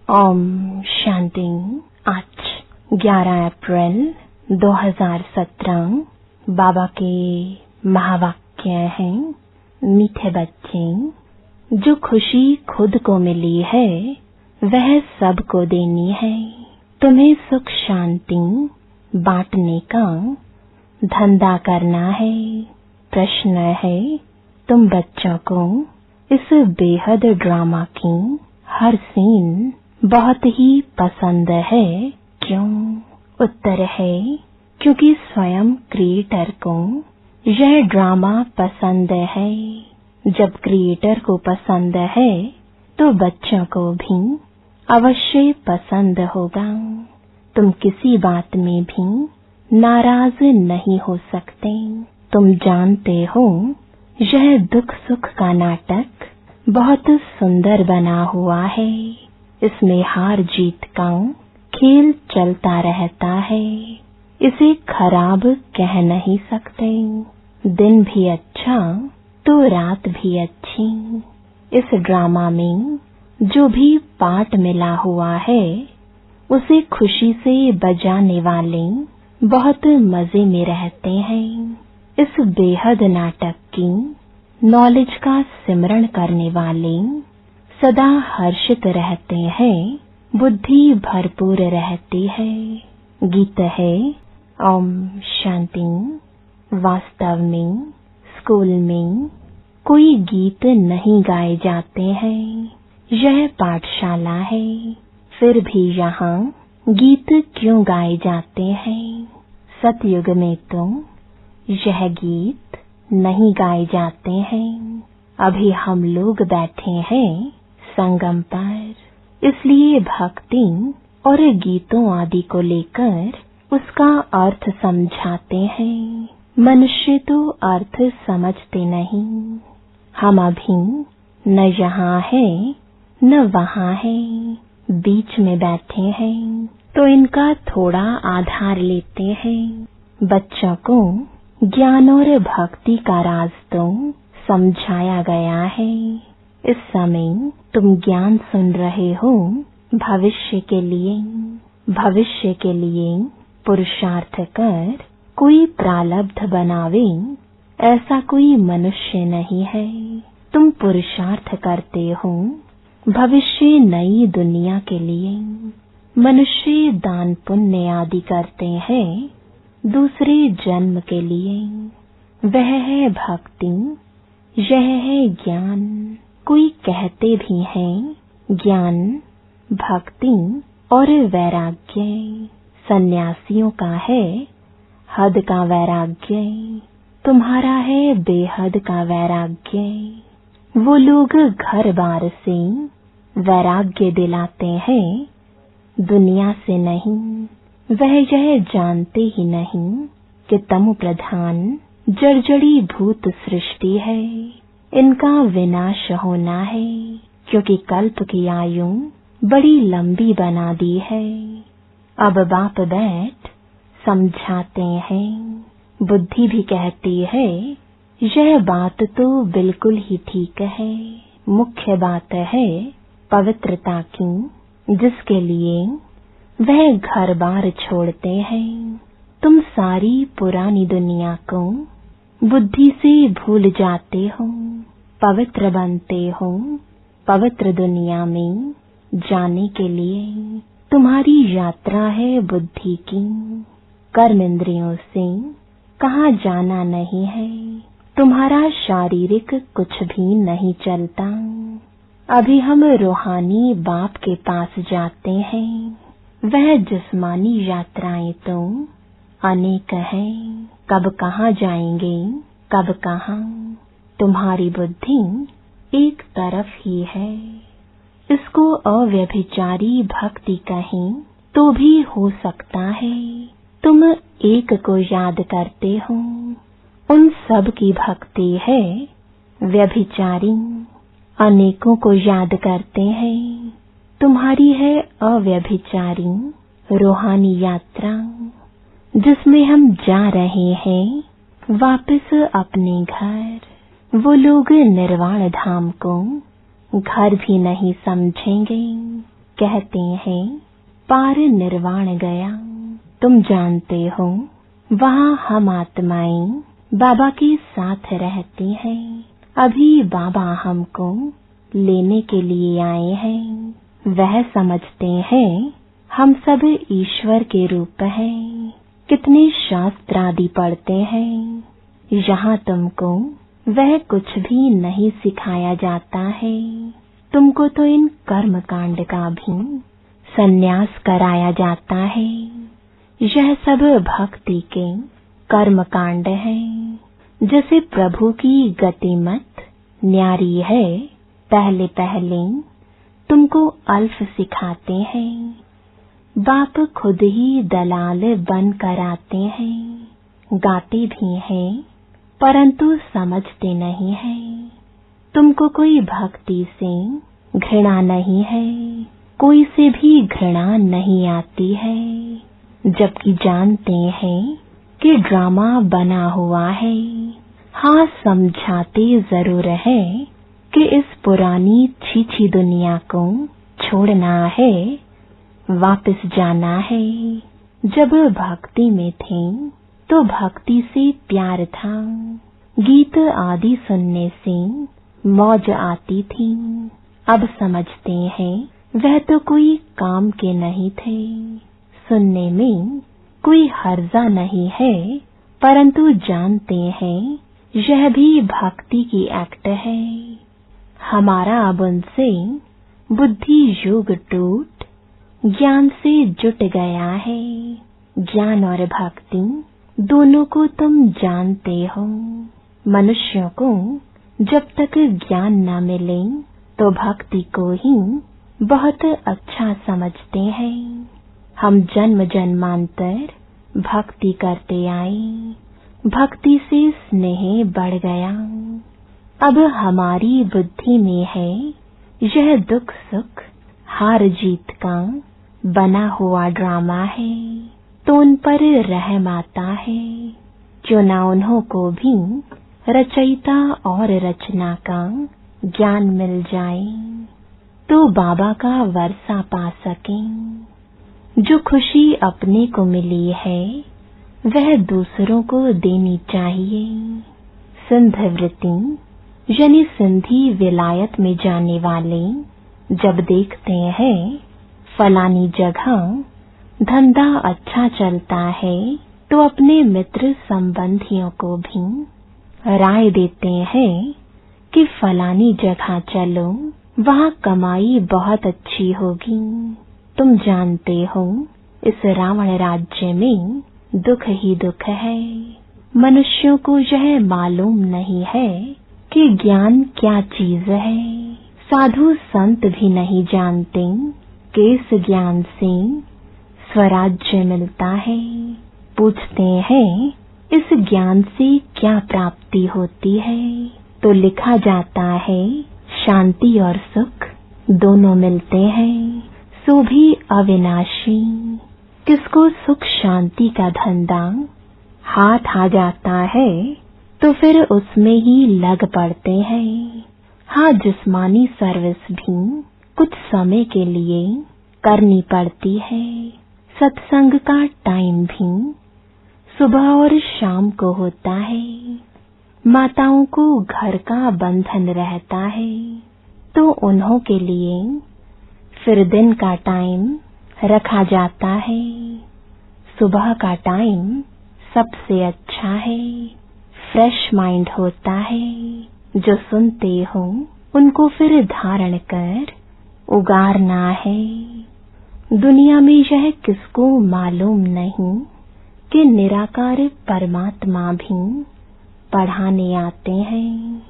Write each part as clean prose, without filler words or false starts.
ओम शांति। आज 11 अप्रैल 2017 बाबा के महावाक्य हैं, मीठे बच्चे, जो खुशी खुद को मिली है वह सबको देनी है। तुम्हें सुख शांति बांटने का धंधा करना है। प्रश्न है, तुम बच्चों को इस बेहद ड्रामा की हर सीन बहुत ही पसंद है, क्यों? उत्तर है, क्योंकि स्वयं क्रिएटर को यह ड्रामा पसंद है। जब क्रिएटर को पसंद है तो बच्चों को भी अवश्य पसंद होगा। तुम किसी बात में भी नाराज नहीं हो सकते। तुम जानते हो यह दुख सुख का नाटक बहुत सुंदर बना हुआ है। इसमें हार जीत का खेल चलता रहता है। इसे खराब कह नहीं सकते। दिन भी अच्छा तो रात भी अच्छी। इस ड्रामा में जो भी पार्ट मिला हुआ है उसे खुशी से बजाने वाले बहुत मजे में रहते हैं। इस बेहद नाटक की नॉलेज का सिमरण करने वाले सदा हर्षित रहते हैं, बुद्धि भरपूर रहती है। गीत है ओम शांति। वास्तव में स्कूल में कोई गीत नहीं गाए जाते हैं, यह पाठशाला है। फिर भी यहाँ गीत क्यों गाए जाते हैं? सतयुग में तो यह गीत नहीं गाए जाते हैं। अभी हम लोग बैठे हैं संगम पर, इसलिए भक्ति और गीतों आदि को लेकर उसका अर्थ समझाते हैं। मनुष्य तो अर्थ समझते नहीं। हम अभी न यहाँ है न वहाँ है, बीच में बैठे हैं, तो इनका थोड़ा आधार लेते हैं। बच्चों को ज्ञान और भक्ति का राज तो समझाया गया है। इस समय तुम ज्ञान सुन रहे हो भविष्य के लिए। भविष्य के लिए पुरुषार्थ कर कोई प्रारब्ध बनावे, ऐसा कोई मनुष्य नहीं है। तुम पुरुषार्थ करते हो भविष्य नई दुनिया के लिए। मनुष्य दान पुण्य आदि करते हैं दूसरे जन्म के लिए। वह है भक्ति, यह है ज्ञान। कोई कहते भी हैं ज्ञान, भक्ति और वैराग्य सन्यासियों का है, हद का वैराग्य। तुम्हारा है बेहद का वैराग्य। वो लोग घर बार से वैराग्य दिलाते हैं, दुनिया से नहीं। वह यह जानते ही नहीं कि तमो प्रधान जर्जरी भूत सृष्टि है, इनका विनाश होना है, क्योंकि कल्प की आयु बड़ी लंबी बना दी है। अब बाप बैठ समझाते हैं। बुद्धि भी कहती है यह बात तो बिल्कुल ही ठीक है। मुख्य बात है पवित्रता की, जिसके लिए वह घर बार छोड़ते हैं। तुम सारी पुरानी दुनिया को बुद्धि से भूल जाते हो, पवित्र बनते हो। पवित्र दुनिया में जाने के लिए तुम्हारी यात्रा है बुद्धि की। कर्म इंद्रियों से कहाँ जाना नहीं है। तुम्हारा शारीरिक कुछ भी नहीं चलता। अभी हम रूहानी बाप के पास जाते हैं। वह जिस्मानी यात्राएं तो अनेक हैं। कब कहाँ जाएंगे, कब कहाँ। तुम्हारी बुद्धि एक तरफ ही है। इसको अव्यभिचारी भक्ति कहें तो भी हो सकता है। तुम एक को याद करते हो, उन सब की भक्ति है व्यभिचारी। अनेकों को याद करते हैं, तुम्हारी है अव्यभिचारी रूहानी यात्रा, जिसमें हम जा रहे हैं वापस अपने घर। वो लोग निर्वाण धाम को घर भी नहीं समझेंगे। कहते हैं पार निर्वाण गया। तुम जानते हो वहाँ हम आत्माएं बाबा के साथ रहती हैं। अभी बाबा हमको लेने के लिए आए हैं। वह समझते हैं हम सब ईश्वर के रूप हैं। कितने शास्त्र आदि पढ़ते हैं, यहाँ तुमको वह कुछ भी नहीं सिखाया जाता है। तुमको तो इन कर्म कांड का भी संन्यास कराया जाता है। यह सब भक्ति के कर्म कांड हैं। जैसे प्रभु की गतिमत न्यारी है, पहले पहले तुमको अल्फ सिखाते हैं। बाप खुद ही दलाल बन कर आते हैं, गाते भी हैं परंतु समझते नहीं हैं। तुमको कोई भक्ति से घृणा नहीं है, कोई से भी घृणा नहीं आती है, जबकि जानते हैं कि ड्रामा बना हुआ है। हाँ, समझाते जरूर है कि इस पुरानी छीछी दुनिया को छोड़ना है, वापस जाना है। जब भक्ति में थे तो भक्ति से प्यार था, गीत आदि सुनने से मौज आती थी। अब समझते हैं वह तो कोई काम के नहीं थे। सुनने में कोई हर्जा नहीं है, परंतु जानते हैं यह भी भक्ति की एक्ट है। हमारा अब उनसे बुद्धि योग टूट ज्ञान से जुट गया है। ज्ञान और भक्ति दोनों को तुम जानते हो। मनुष्यों को जब तक ज्ञान न मिले तो भक्ति को ही बहुत अच्छा समझते हैं। हम जन्म जन्मांतर भक्ति करते आए, भक्ति से स्नेह बढ़ गया। अब हमारी बुद्धि में है यह दुख सुख हार जीत का बना हुआ ड्रामा है, तो उन पर रहम आता है। क्यों न उन्हों को भी रचयिता और रचना का ज्ञान मिल जाए, तो बाबा का वर्षा पा सकें। जो खुशी अपने को मिली है वह दूसरों को देनी चाहिए। सिंध वृत्ति यानी सिंधी विलायत में जाने वाले जब देखते हैं फलानी जगह धंधा अच्छा चलता है, तो अपने मित्र संबंधियों को भी राय देते हैं कि फलानी जगह चलो, वहाँ कमाई बहुत अच्छी होगी। तुम जानते हो इस रावण राज्य में दुख ही दुख है। मनुष्यों को यह मालूम नहीं है कि ज्ञान क्या चीज है। साधु संत भी नहीं जानते कि इस ज्ञान से स्वराज्य मिलता है। पूछते हैं इस ज्ञान से क्या प्राप्ति होती है, तो लिखा जाता है शांति और सुख दोनों मिलते हैं, सो भी अविनाशी। किसको सुख शांति का धंधा हाथ आ जाता है तो फिर उसमें ही लग पड़ते हैं। हाँ, जिस्मानी सर्विस भी कुछ समय के लिए करनी पड़ती है। सत्संग का टाइम भी सुबह और शाम को होता है। माताओं को घर का बंधन रहता है, तो उन्हों के लिए फिर दिन का टाइम रखा जाता है। सुबह का टाइम सबसे अच्छा है, फ्रेश माइंड होता है। जो सुनते हो उनको फिर धारण कर उगारना है। दुनिया में यह किसको मालूम नहीं कि निराकार परमात्मा भी पढ़ाने आते हैं।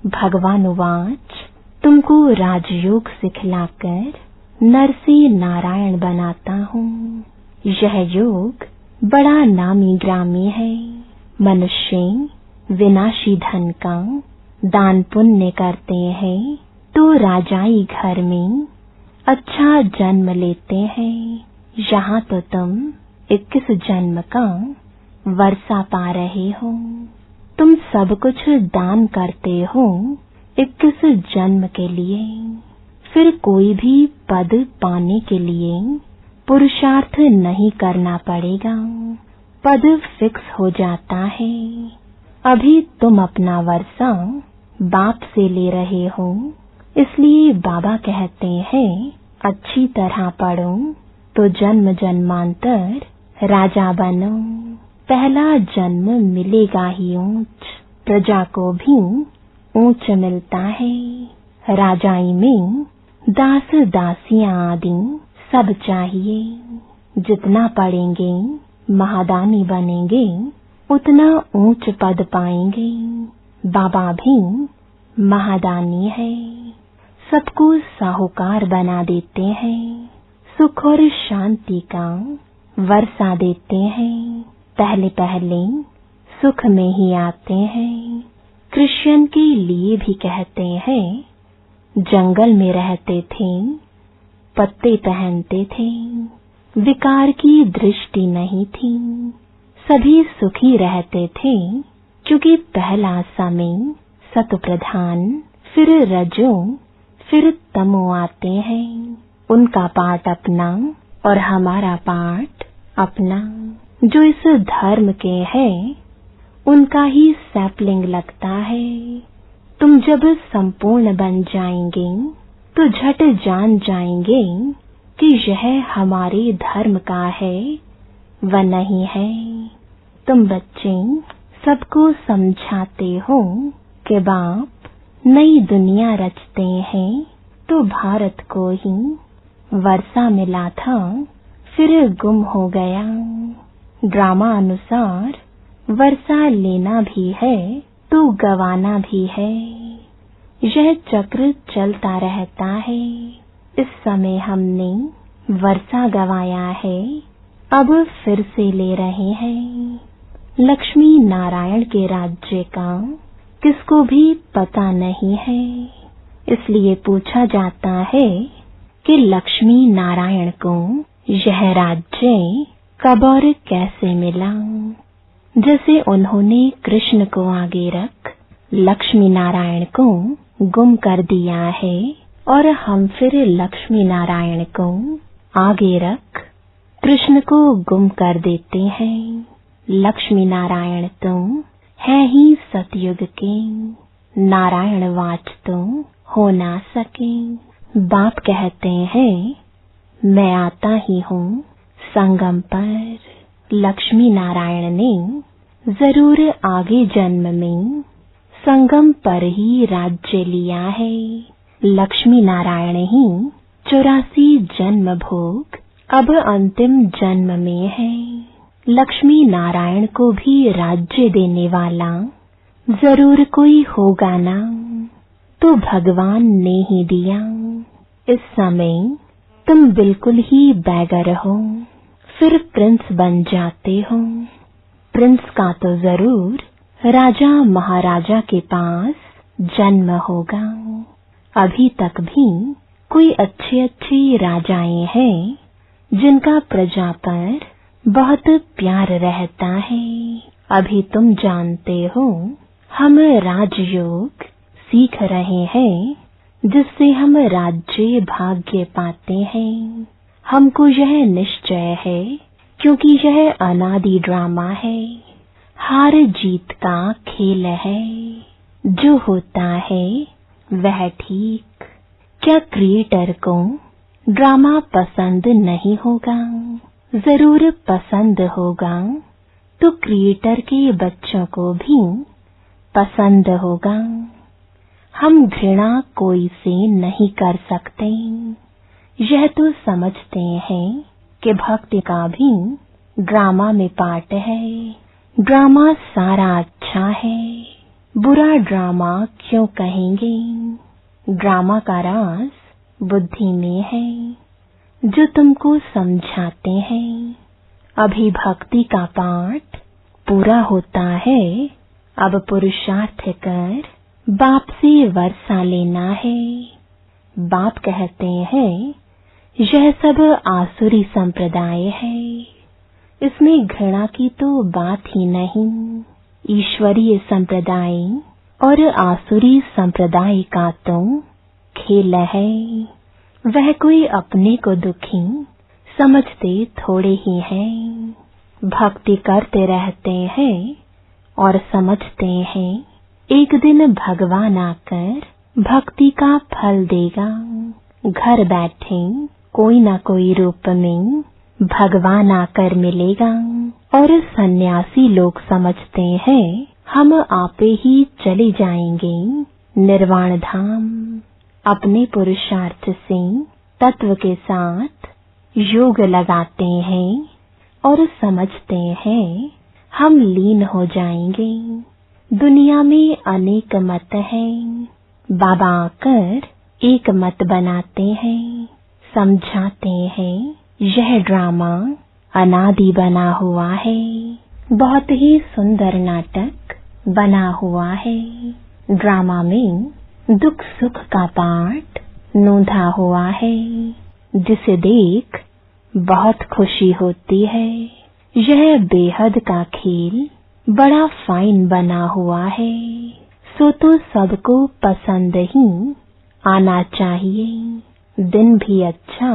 भगवान वाच तुमको राजयोग सिखलाकर नर से नारायण बनाता हूँ। यह योग बड़ा नामी ग्रामी है। मनुष्य विनाशी धन का दान पुण्य करते हैं तो राजाई घर में अच्छा जन्म लेते हैं। यहाँ तो तुम 21 जन्म का वर्षा पा रहे हो। तुम सब कुछ दान करते हो 21 जन्म के लिए, फिर कोई भी पद पाने के लिए पुरुषार्थ नहीं करना पड़ेगा, पद फिक्स हो जाता है। अभी तुम अपना वर्षा बाप से ले रहे हो, इसलिए बाबा कहते हैं अच्छी तरह पढ़ो तो जन्म जन्मांतर राजा बनो। पहला जन्म मिलेगा ही ऊंच, प्रजा को भी ऊंच मिलता है। राजाई में दास दासियां आदि सब चाहिए। जितना पढ़ेंगे महादानी बनेंगे, उतना ऊंच पद पाएंगे। बाबा भी महादानी है, सबको साहूकार बना देते हैं, सुख और शांति का वर्षा देते हैं। पहले पहले सुख में ही आते हैं। कृष्ण के लिए भी कहते हैं, जंगल में रहते थे, पत्ते पहनते थे, विकार की दृष्टि नहीं थी, सभी सुखी रहते थे, क्योंकि पहला समय सत प्रधान, फिर रजो, फिर तमो आते हैं। उनका पाठ अपना और हमारा पाठ अपना। जो इस धर्म के हैं, उनका ही सैपलिंग लगता है। तुम जब संपूर्ण बन जाएंगे तो झट जान जाएंगे कि यह हमारे धर्म का है व नहीं है। तुम बच्चे सबको समझाते हो कि बाप नई दुनिया रचते हैं, तो भारत को ही वर्षा मिला था, फिर गुम हो गया। ड्रामा अनुसार वर्षा लेना भी है तो गवाना भी है। यह चक्र चलता रहता है। इस समय हमने वर्षा गवाया है, अब फिर से ले रहे हैं। लक्ष्मी नारायण के राज्य का किसको भी पता नहीं है, इसलिए पूछा जाता है कि लक्ष्मी नारायण को यह राज्य कब और कैसे मिला। जैसे उन्होंने कृष्ण को आगे रख लक्ष्मी नारायण को गुम कर दिया है, और हम फिर लक्ष्मी नारायण को आगे रख कृष्ण को गुम कर देते हैं। लक्ष्मी नारायण तो है ही सतयुग के, नारायण वाच तो हो ना सके। बाप कहते हैं मैं आता ही हूँ संगम पर। लक्ष्मी नारायण ने जरूर आगे जन्म में संगम पर ही राज्य लिया है। लक्ष्मी नारायण ही 84 जन्म भोग अब अंतिम जन्म में है। लक्ष्मी नारायण को भी राज्य देने वाला जरूर कोई होगा ना, तो भगवान ने ही दिया। इस समय तुम बिल्कुल ही बैगर हो, फिर प्रिंस बन जाते हो। प्रिंस का तो जरूर राजा महाराजा के पास जन्म होगा। अभी तक भी कोई अच्छे राजाएं हैं जिनका प्रजा पर बहुत प्यार रहता है। अभी तुम जानते हो हम राजयोग सीख रहे हैं, जिससे हम राज्य भाग्य पाते हैं। हमको यह निश्चय है, क्योंकि यह अनादि ड्रामा है, हार जीत का खेल है। जो होता है वह ठीक। क्या क्रिएटर को ड्रामा पसंद नहीं होगा? जरूर पसंद होगा, तो क्रिएटर के बच्चों को भी पसंद होगा। हम घृणा कोई से नहीं कर सकते। यह तो समझते हैं कि भक्ति का भी ड्रामा में पार्ट है। ड्रामा सारा अच्छा है, बुरा ड्रामा क्यों कहेंगे? ड्रामा का राज बुद्धि में है, जो तुमको समझाते हैं। अभी भक्ति का पाठ पूरा होता है, अब पुरुषार्थ कर बाप से वर्षा लेना है। बाप कहते हैं यह सब आसुरी संप्रदाय है, इसमें घृणा की तो बात ही नहीं। ईश्वरीय संप्रदाय और आसुरी संप्रदाय का तो खेल है। वह कोई अपने को दुखी समझते थोड़े ही हैं। भक्ति करते रहते हैं और समझते हैं एक दिन भगवान आकर भक्ति का फल देगा। घर बैठे कोई न कोई रूप में भगवान आकर मिलेगा। और सन्यासी लोग समझते हैं हम आपे ही चले जाएंगे निर्वाण धाम। अपने पुरुषार्थ से तत्व के साथ योग लगाते हैं और समझते हैं हम लीन हो जाएंगे। दुनिया में अनेक मत हैं, बाबा आकर एक मत बनाते हैं, समझाते हैं यह ड्रामा अनादि बना हुआ है। बहुत ही सुंदर नाटक बना हुआ है। ड्रामा में दुख सुख का पाठ नोंधा हुआ है, जिसे देख बहुत खुशी होती है। यह बेहद का खेल बड़ा फाइन बना हुआ है, सो तो सबको पसंद ही आना चाहिए। दिन भी अच्छा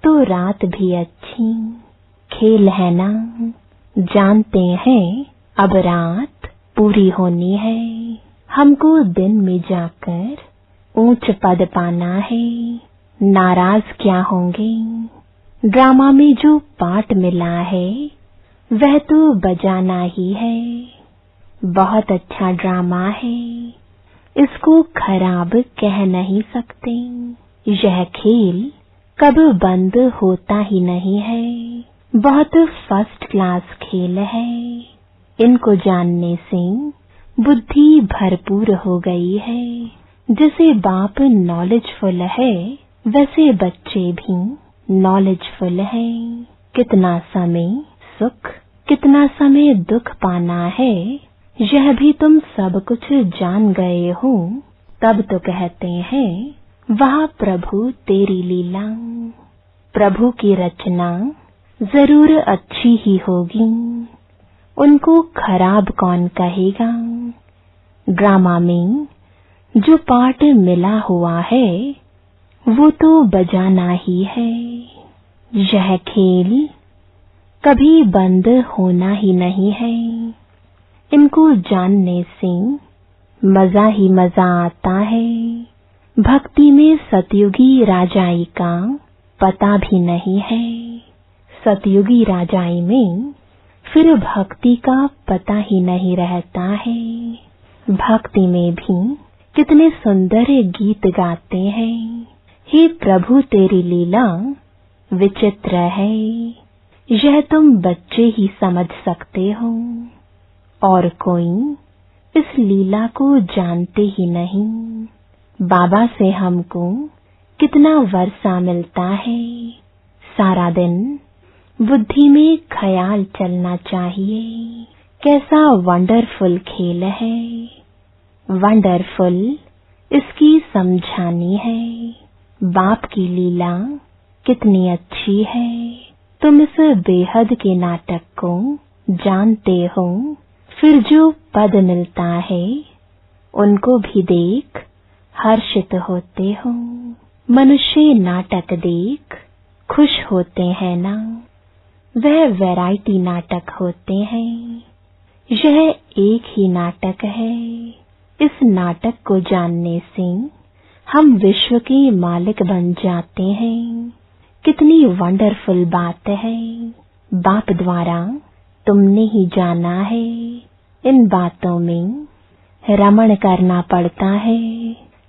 तो रात भी अच्छी, खेल है ना। जानते हैं अब रात पूरी होनी है, हमको दिन में जाकर ऊंच पद पाना है। नाराज क्या होंगे? ड्रामा में जो पाठ मिला है वह तो बजाना ही है। बहुत अच्छा ड्रामा है, इसको खराब कह नहीं सकते। यह खेल कब बंद होता ही नहीं है। बहुत फर्स्ट क्लास खेल है। इनको जानने से बुद्धि भरपूर हो गई है। जैसे बाप नॉलेजफुल है वैसे बच्चे भी नॉलेजफुल है। कितना समय सुख कितना समय दुख पाना है यह भी तुम सब कुछ जान गए हो, तब तो कहते हैं वाह प्रभु तेरी लीला। प्रभु की रचना जरूर अच्छी ही होगी, उनको खराब कौन कहेगा। ड्रामा में जो पार्ट मिला हुआ है वो तो बजाना ही है। यह खेल कभी बंद होना ही नहीं है। इनको जानने से मजा ही मजा आता है। भक्ति में सतयुगी राजाई का पता भी नहीं है। सतयुगी राजाई में फिर भक्ति का पता ही नहीं रहता है। भक्ति में भी कितने सुंदर गीत गाते हैं। हे प्रभु तेरी लीला विचित्र है, यह तुम बच्चे ही समझ सकते हो, और कोई इस लीला को जानते ही नहीं। बाबा से हमको कितना वर्षा मिलता है। सारा दिन बुद्धि में ख्याल चलना चाहिए कैसा वंडरफुल खेल है। वंडरफुल इसकी समझानी है। बाप की लीला कितनी अच्छी है। तुम इस बेहद के नाटक को जानते हो, फिर जो पद मिलता है उनको भी देख हर्षित होते हो। मनुष्य नाटक देख खुश होते हैं ना। वह वैरायटी नाटक होते हैं, यह एक ही नाटक है। इस नाटक को जानने से हम विश्व के मालिक बन जाते हैं। कितनी वंडरफुल बात है। बाप द्वारा तुमने ही जाना है। इन बातों में रमण करना पड़ता है।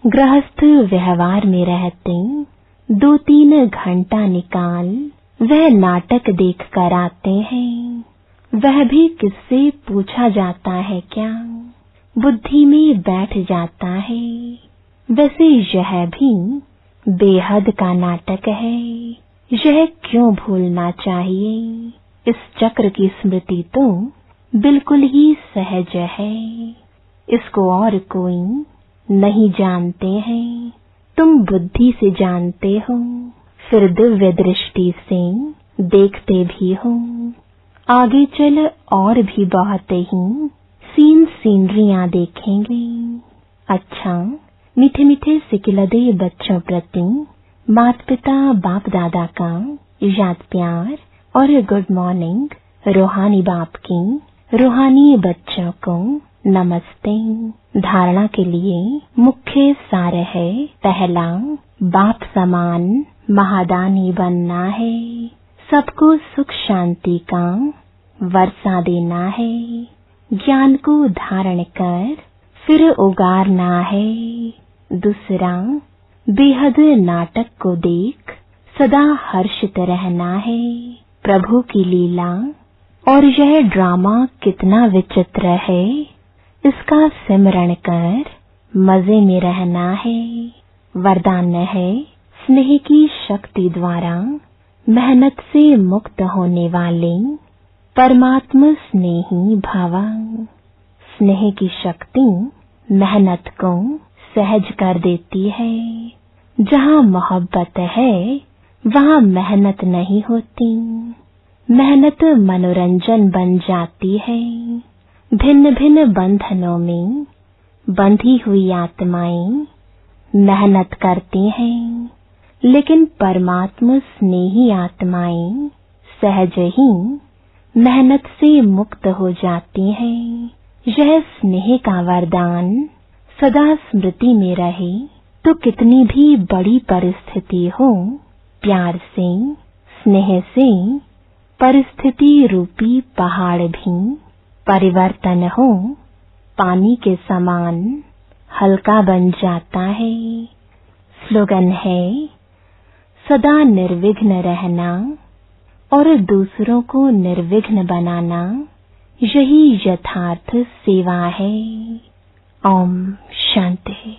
गृहस्थ व्यवहार में रहते 2-3 घंटा निकाल वह नाटक देख कर आते हैं। वह भी किससे पूछा जाता है क्या, बुद्धि में बैठ जाता है। वैसे यह भी बेहद का नाटक है। यह क्यों भूलना चाहिए। इस चक्र की स्मृति तो बिल्कुल ही सहज है। इसको और कोई नहीं जानते हैं। तुम बुद्धि से जानते हो, फिर दिव्य दृष्टि से देखते भी हो। आगे चल और भी बहुत ही सीनरियां देखेंगे। अच्छा, मीठे मीठे सिकिलदे बच्चों प्रति माता पिता बाप दादा का याद प्यार और गुड मॉर्निंग। रूहानी बाप की रूहानी बच्चों को नमस्ते। धारणा के लिए मुख्य सार है, पहला, बाप समान महादानी बनना है। सबको सुख शांति का वर्षा देना है। ज्ञान को धारण कर फिर उगारना है। दूसरा, बेहद नाटक को देख सदा हर्षित रहना है। प्रभु की लीला और यह ड्रामा कितना विचित्र है, इसका सिमरण कर मजे में रहना है। वरदान है, स्नेह की शक्ति द्वारा मेहनत से मुक्त होने वाले परमात्मा स्नेही भव। स्नेह की शक्ति मेहनत को सहज कर देती है। जहाँ मोहब्बत है वहाँ मेहनत नहीं होती। मेहनत मनोरंजन बन जाती है। भिन्न भिन्न बंधनों में बंधी हुई आत्माएं मेहनत करती हैं, लेकिन परमात्मा स्नेही आत्माएं सहज ही मेहनत से मुक्त हो जाती हैं। यह स्नेह का वरदान सदा स्मृति में रहे तो कितनी भी बड़ी परिस्थिति हो, प्यार से स्नेह से परिस्थिति रूपी पहाड़ भी परिवर्तन हो पानी के समान हल्का बन जाता है। स्लोगन है, सदा निर्विघ्न रहना और दूसरों को निर्विघ्न बनाना, यही यथार्थ सेवा है। ओम शांति।